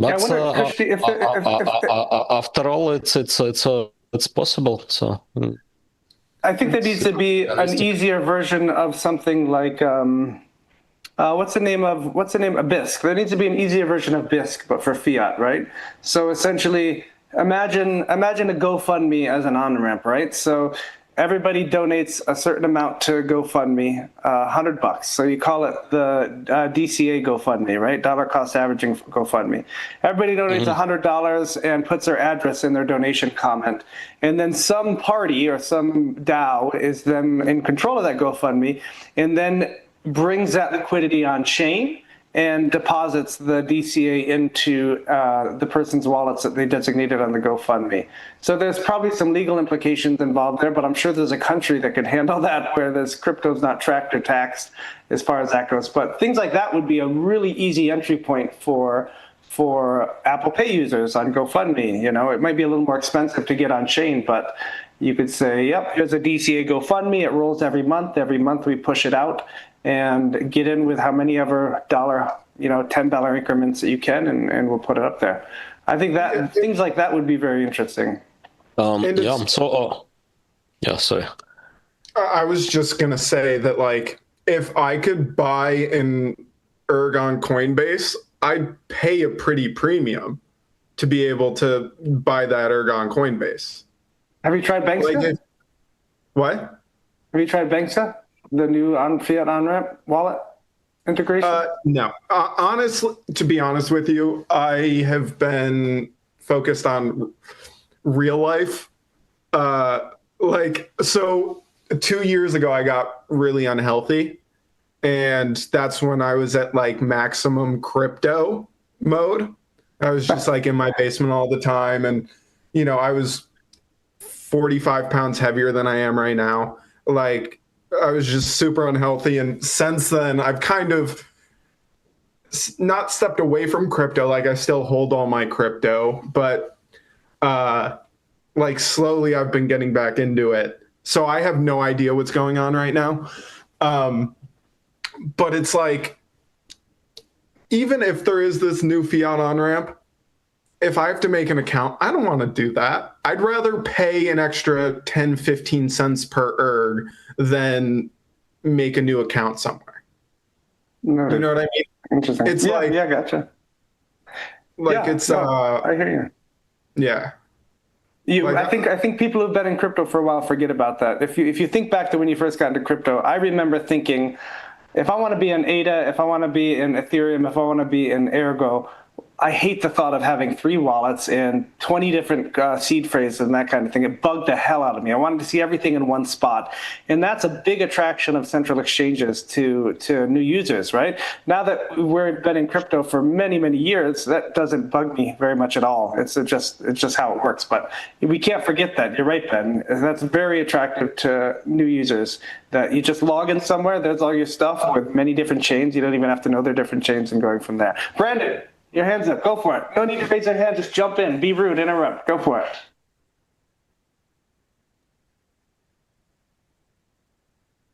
Yeah, I But wonder, Christy, if after all, it's possible. So I think there needs to be an realistic. easier version of something like what's the name of BISC. There needs to be an easier version of BISC, but for fiat, right? So essentially, imagine a GoFundMe as an on-ramp, right? So everybody donates a certain amount to GoFundMe, $100. So you call it the DCA GoFundMe, right? Dollar cost averaging GoFundMe. Everybody donates $100 and puts their address in their donation comment. And then some party or some DAO is then in control of that GoFundMe and then brings that liquidity on chain and deposits the DCA into the person's wallets that they designated on the GoFundMe. So there's probably some legal implications involved there, but I'm sure there's a country that could handle that where this crypto's not tracked or taxed as far as that goes. But things like that would be a really easy entry point for Apple Pay users on GoFundMe. You know, it might be a little more expensive to get on chain, but you could say, yep, here's a DCA GoFundMe. It rolls every month. Every month we push it out and get in with how many ever $10 increments that you can, and we'll put it up there. I think that things like that would be very interesting. Yeah. So, yeah. Sorry. I was just gonna say that, like, if I could buy an Ergo on Coinbase, I'd pay a pretty premium to be able to buy that Ergo on Coinbase. Have you tried Banksta? What? Have you tried Banksta, the new fiat on-ramp wallet integration? No. Honestly, to be honest with you, I have been focused on real life. So 2 years ago, I got really unhealthy. And that's when I was at like maximum crypto mode. I was just like in my basement all the time. And, I was 45 pounds heavier than I am right now. Like, I was just super unhealthy. And since then, I've kind of not stepped away from crypto. Like, I still hold all my crypto, but like slowly I've been getting back into it. So I have no idea what's going on right now. But it's like, even if there is this new fiat on-ramp, if I have to make an account, I don't want to do that. I'd rather pay an extra 10, 15 cents per ERG than make a new account somewhere. No, you know what I mean? Interesting. It's like, yeah, gotcha. Like, yeah, it's, no, I hear you. Yeah. I think people who've been in crypto for a while forget about that. If you think back to when you first got into crypto, I remember thinking, if I want to be in ADA, if I want to be in Ethereum, if I want to be in Ergo, I hate the thought of having 3 wallets and 20 different seed phrases and that kind of thing. It bugged the hell out of me. I wanted to see everything in one spot. And that's a big attraction of central exchanges to new users, right? Now that we've been in crypto for many, many years, that doesn't bug me very much at all. It's just how it works. But we can't forget that. You're right, Ben. That's very attractive to new users, that you just log in somewhere, there's all your stuff with many different chains. You don't even have to know they're different chains and going from there. Brandon, your hands up. Go for it. No need to raise your hand. Just jump in. Be rude. Interrupt. Go for it.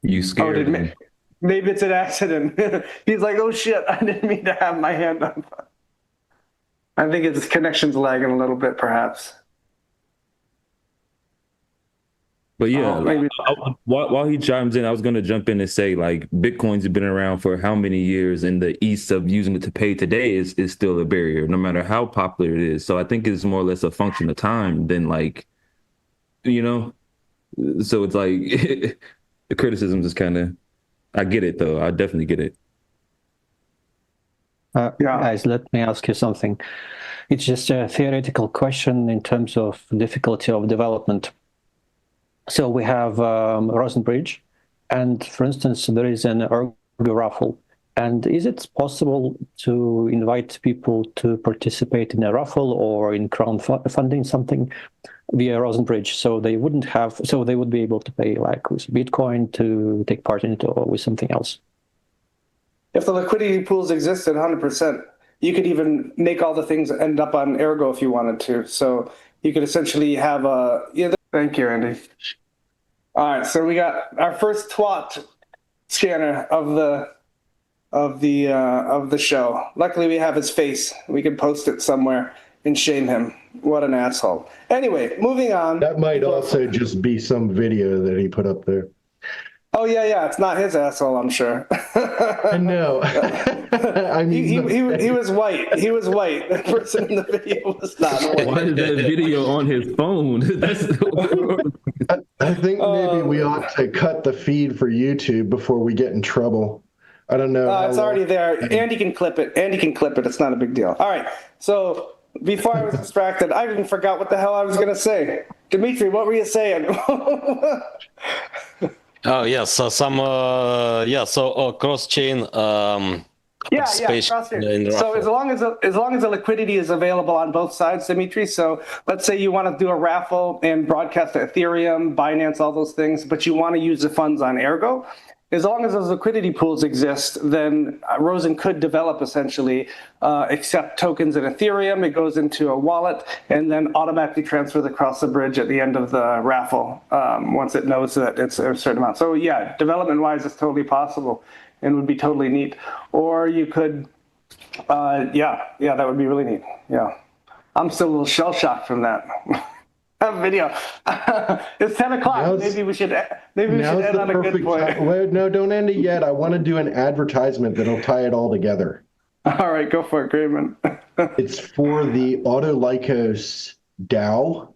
You scared me. Maybe it's an accident. He's like, oh shit, I didn't mean to have my hand up. I think his connection's lagging a little bit, perhaps. But yeah, maybe. while he chimes in, I was going to jump in and say, like, Bitcoin's been around for how many years, and the ease of using it to pay today is still a barrier, no matter how popular it is. So I think it's more or less a function of time than, like, so it's like the criticism is kind of, I get it though. I definitely get it. Guys, let me ask you something. It's just a theoretical question in terms of difficulty of development. So we have Rosenbridge, and for instance, there is an Ergo raffle. And is it possible to invite people to participate in a raffle or in crowdfunding something via Rosenbridge, so they would be able to pay like with Bitcoin to take part in it or with something else? If the liquidity pools existed, 100%, you could even make all the things end up on Ergo if you wanted to. So you could essentially have a. Yeah, thank you, Andy. All right, so we got our first twat scanner of the show. Luckily, we have his face. We can post it somewhere and shame him. What an asshole. Anyway, moving on. That might also just be some video that he put up there. Oh yeah, it's not his asshole, I'm sure. I know. I mean, he was white. He was white. The person in the video was not white. Why is that video on his phone? I think maybe we ought to cut the feed for YouTube before we get in trouble. I don't know. It's already there. Andy can clip it. It's not a big deal. All right. So before I was distracted, I even forgot what the hell I was going to say. Dimitri, what were you saying? Oh yes, so cross-chain participation. Cross-chain. So as long as the liquidity is available on both sides, Dimitri. So let's say you want to do a raffle and broadcast to Ethereum, Binance, all those things, but you want to use the funds on Ergo. As long as those liquidity pools exist, then Rosen could develop essentially accept tokens in Ethereum. It goes into a wallet and then automatically transfers across the bridge at the end of the raffle once it knows that it's a certain amount. So yeah, development-wise, it's totally possible and would be totally neat. Or you could, that would be really neat. Yeah, I'm still a little shell-shocked from that. Video. It's 10 o'clock. Maybe we should end on a good point. Well, no, don't end it yet. I want to do an advertisement that'll tie it all together. All right, go for it, Grayman. It's for the Autolykos DAO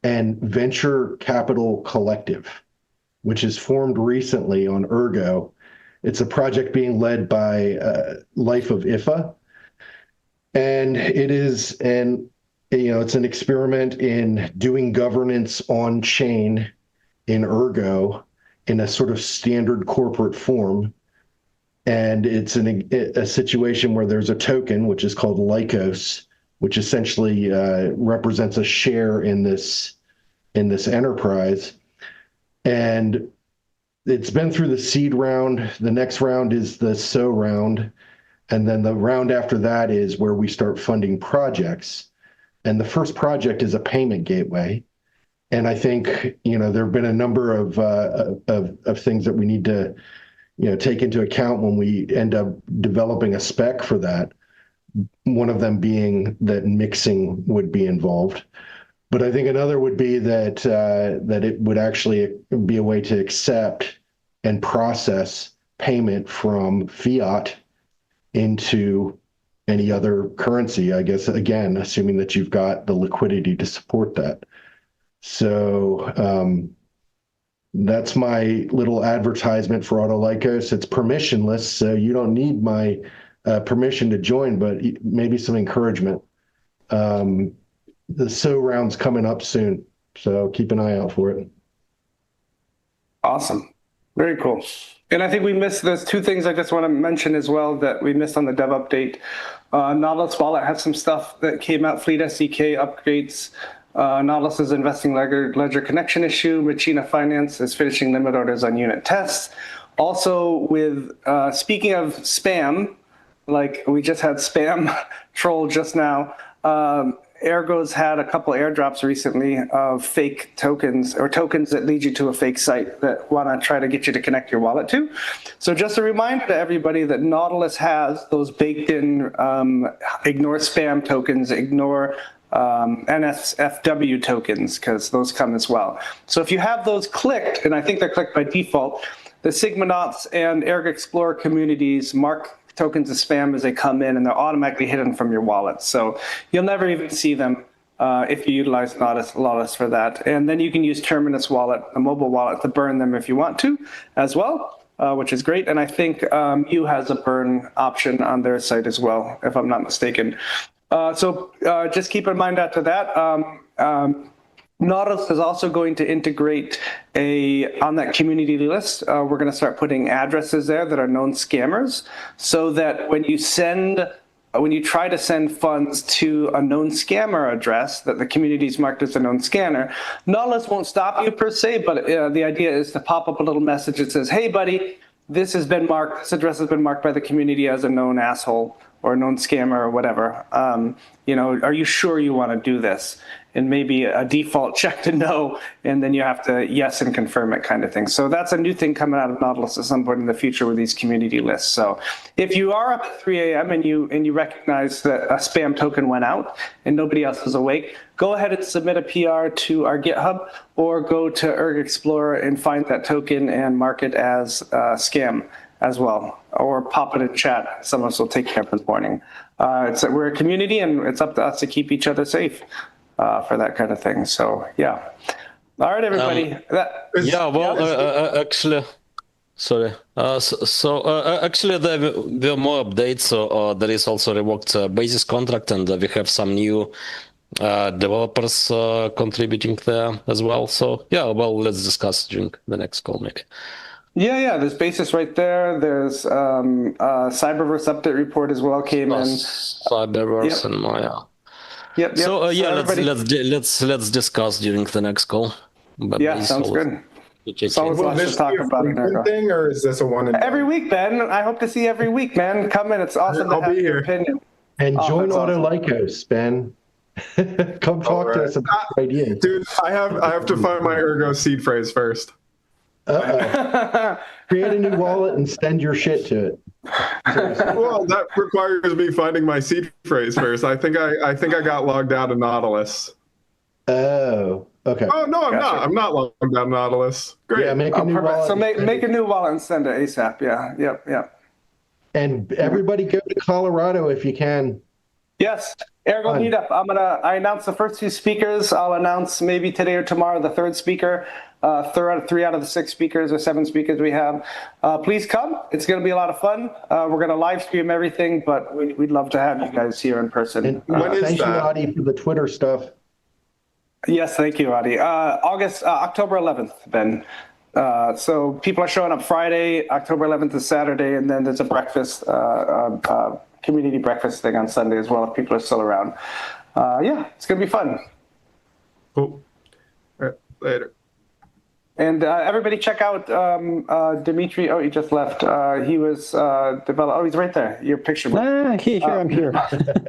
and Venture Capital Collective, which is formed recently on Ergo. It's a project being led by Life of IFA, and it is it's an experiment in doing governance on chain in Ergo in a sort of standard corporate form. And it's a situation where there's a token, which is called Lykos, which essentially represents a share in this enterprise. And it's been through the seed round. The next round is the sow round. And then the round after that is where we start funding projects. And the first project is a payment gateway. And I think, there have been a number of things that we need to, take into account when we end up developing a spec for that. One of them being that mixing would be involved. But I think another would be that it would actually be a way to accept and process payment from fiat into any other currency, I guess, again, assuming that you've got the liquidity to support that. So that's my little advertisement for Autolykos. It's permissionless, so you don't need my permission to join, but maybe some encouragement. The sow round's coming up soon, so keep an eye out for it. Awesome. Very cool. And I think there's two things I just want to mention as well that we missed on the dev update. Nautilus Wallet has some stuff that came out, Fleet SDK upgrades. Nautilus's investing ledger connection issue. Machina Finance is finishing limit orders on unit tests. Also with, speaking of spam, like we just had spam troll just now, Ergo's had a couple airdrops recently of fake tokens or tokens that lead you to a fake site that want to try to get you to connect your wallet to. So just a reminder to everybody that Nautilus has those baked in ignore spam tokens, ignore NSFW tokens, because those come as well. So if you have those clicked, and I think they're clicked by default, the Sigmanauts and Ergo Explorer communities mark tokens as spam as they come in, and they're automatically hidden from your wallet. So you'll never even see them if you utilize Nautilus for that. And then you can use Terminus Wallet, a mobile wallet, to burn them if you want to as well, which is great. And I think U has a burn option on their site as well, if I'm not mistaken. So just keep in mind after that. Nautilus is also going to integrate on that community list, we're going to start putting addresses there that are known scammers, so that when you try to send funds to a known scammer address that the community is marked as a known scanner, Nautilus won't stop you per se, but the idea is to pop up a little message that says, hey buddy, this address has been marked by the community as a known asshole or a known scammer or whatever. Are you sure you want to do this? And maybe a default check to no, and then you have to yes and confirm it kind of thing. So that's a new thing coming out of Nautilus at some point in the future with these community lists. So if you are up at 3 a.m. and you recognize that a spam token went out and nobody else is awake, go ahead and submit a PR to our GitHub or go to Ergo Explorer and find that token and mark it as scam as well, or pop it in chat. Some of us will take care of this morning. We're a community, and it's up to us to keep each other safe for that kind of thing. So, yeah. All right, everybody. Actually, sorry. Actually, there are more updates. So there is also revoked basis contract, and we have some new developers contributing there as well. So, let's discuss during the next call, maybe. Yeah, there's basis right there. There's Cyberverse update report as well came in. Cyberverse and Maya. Yep. So let's discuss during the next call. But sounds good. So will this talk about a thing, or is this a one? Every week, Ben. I hope to see you every week, man. Come in. It's awesome to have your opinion. And join Autolycos, Ben. Come talk to us about ideas. Dude, I have to find my Ergo seed phrase first. Create a new wallet and send your shit to it. Well, that requires me finding my seed phrase first. I think I got logged out of Nautilus. Oh, okay. Oh no, I'm not. I'm not logged out of Nautilus. Great. Yeah, make a new wallet. So make a new wallet and send it ASAP. Yeah. Yep. And everybody go to Colorado if you can. Yes. Ergo meetup. I announced the first 2 speakers. I'll announce maybe today or tomorrow the 3rd speaker. 3 out of the 6 speakers or 7 speakers we have. Please come. It's going to be a lot of fun. We're going to live stream everything, but we'd love to have you guys here in person. And thank you, Adi, for the Twitter stuff. Yes, thank you, Adi. October 11th, Ben. So people are showing up Friday. October 11th is Saturday, and then there's a breakfast, community breakfast thing on Sunday as well if people are still around. It's going to be fun. Cool. All right, later. And everybody check out Dimitri. Oh, he just left. He was developed. Oh, he's right there. Your picture. I'm here.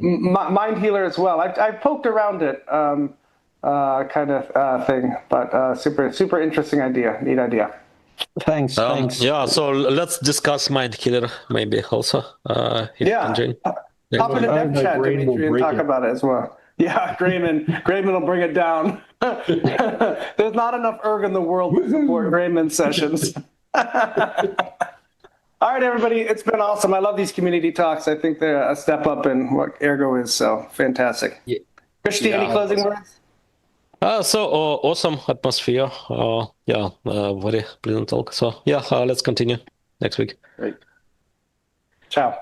Mind Healer as well. I poked around it, kind of thing, but super interesting idea. Neat idea. Thanks. Yeah, so let's discuss Mind Healer maybe also. If you can join. Pop in a dev chat, Dimitri, and talk about it as well. Yeah, Grayman will bring it down. There's not enough Erg in the world to support Grayman sessions. All right, everybody, it's been awesome. I love these community talks. I think they're a step up in what Ergo is, so fantastic. Yeah. Christy, any closing words? Awesome atmosphere. Very pleasant talk. So let's continue next week. Great. Ciao.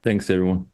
Thanks, everyone.